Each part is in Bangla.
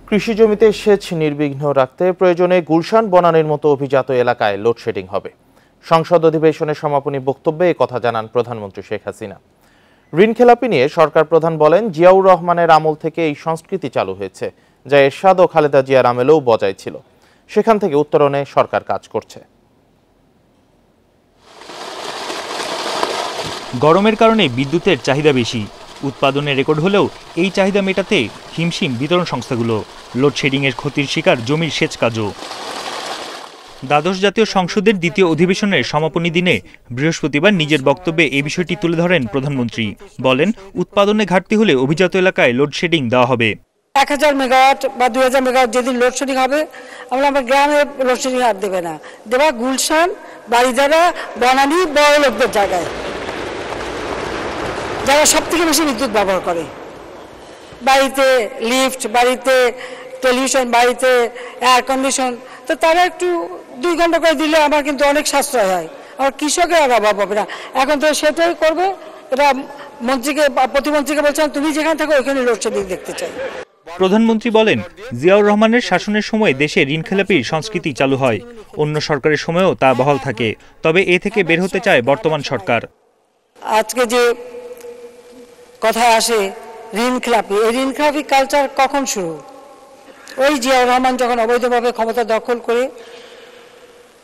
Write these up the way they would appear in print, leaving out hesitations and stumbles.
কৃষি জমিতে সেচ নির্বিঘ্ন রাখতে প্রয়োজনে গুলশান বনানীর মতো অভিজাত এলাকায় লোডশেডিং হবে। সংসদ অধিবেশনের সমাপনী বক্তব্যে একথা জানান প্রধানমন্ত্রী শেখ হাসিনা। ঋণ খেলাপি নিয়ে সরকার প্রধান বলেন, জিয়াউর রহমানের আমল থেকে এই সংস্কৃতি চালু হয়েছে, যা এরশাদ ও খালেদা জিয়ার আমলেও বজায় ছিল। সেখান থেকে উত্তরণে সরকার কাজ করছে। গরমের কারণে বিদ্যুতের চাহিদা বেশি, উৎপাদনের রেকর্ড হলেও এই চাহিদা মেটাতে হিমশিম বিতরণ সংস্থাগুলো। লোডশেডিংয়ের ক্ষতির শিকার জমির সেচ কাজও। দ্বাদশ জাতীয় সংসদের দ্বিতীয় অধিবেশনের সমাপনী দিনে বৃহস্পতিবার নিজের বক্তব্যে এই বিষয়টি তুলে ধরেন প্রধানমন্ত্রী। বলেন, উৎপাদনে ঘাটতি হলে অভিজাত এলাকায় লোডশেডিং দেওয়া হবে। 1000 মেগাওয়াট বা 2000 মেগাওয়াট যেদিন লোডশেডিং হবে, আমার গ্রামে লোডশেডিং আর দেবে না, দেবা গুলশান, বাড়িধারা, বনানী, বড় লোকদের জায়গায়, যারা সব থেকে বেশি বিদ্যুৎ ব্যবহার করে। বাড়িতে লিফট, বাড়িতে টেলিভিশন, বাড়িতে এয়ার কন্ডিশন, তো তারা একটু 2 ঘন্টা করে দিলে আমার কিন্তু অনেক সাশ্রয় হয়, আর কৃষকের আর অভাব হবে না। এখন তো সেটাই করবে। এটা মন্ত্রীকে, প্রতিমন্ত্রীকে বলছেন, তুমি যেখানে থাকো ওইখানে লোডশেডিং দেখতে চাই। প্রধানমন্ত্রী বলেন, জিয়াউর রহমানের শাসনের সময় দেশে ঋণ খেলাপির সংস্কৃতি চালু হয়। অন্য সরকারের সময়ও তা বহাল থাকে, তবে এ থেকে বের হতে চায় বর্তমান সরকার। আজকে যে কথা আসে ঋণ খেলাপি, এই ঋণ খেলাপি কালচার কখন শুরু? ওই জিয়াউর রহমান যখন অবৈধভাবে ক্ষমতা দখল করে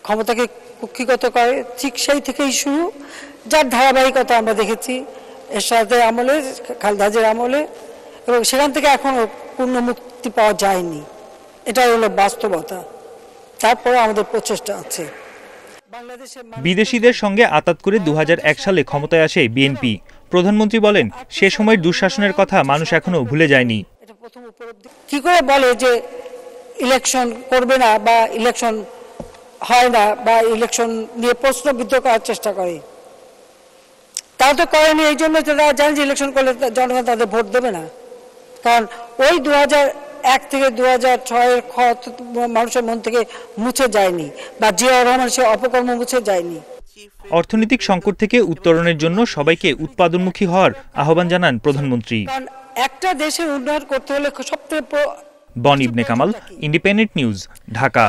ক্ষমতাকে কুক্ষিগত করে, ঠিক সেই থেকেই শুরু, যার ধারাবাহিকতা আমরা দেখেছি এরশাদের আমলে, খালেদা জিয়ার আমলে, এবং সেখান থেকে এখনো পূর্ণ মুক্তি পাওয়া যায়নি। এটাই হলো বাস্তবতা। তারপরে আমাদের প্রচেষ্টা আছে। বিদেশিদের সঙ্গে আতাত করে 2001 সালে ক্ষমতায় আসে বিএনপি। প্রধানমন্ত্রী বলেন, সে সময়ের দুঃশাসনের কথা মানুষ এখনো ভুলে যায়নি। কি করে বলে যে ইলেকশন করবে না, বা ইলেকশন হয় না, বা ইলেকশন নিয়ে প্রশ্নবিদ্ধ করার চেষ্টা করে? তারা তো করেনি, এই জন্য তারা জানে যে ইলেকশন করলে জনগণ তাদের ভোট দেবে না। কারণ ওই 2001 থেকে 2006-এর ক্ষত মানুষের মন থেকে মুছে যায়নি, বা জিয়াউর রহমান সে অপকর্ম মুছে যায়নি। অর্থনৈতিক সংকট থেকে উত্তরণের জন্য সবাইকে উৎপাদনমুখী হওয়ার আহ্বান জানান প্রধানমন্ত্রী। কারণ একটা দেশের উন্নয়ন করতে হলে সবথেকে বন ইবনে কামাল, ইন্ডিপেন্ডেন্ট নিউজ, ঢাকা।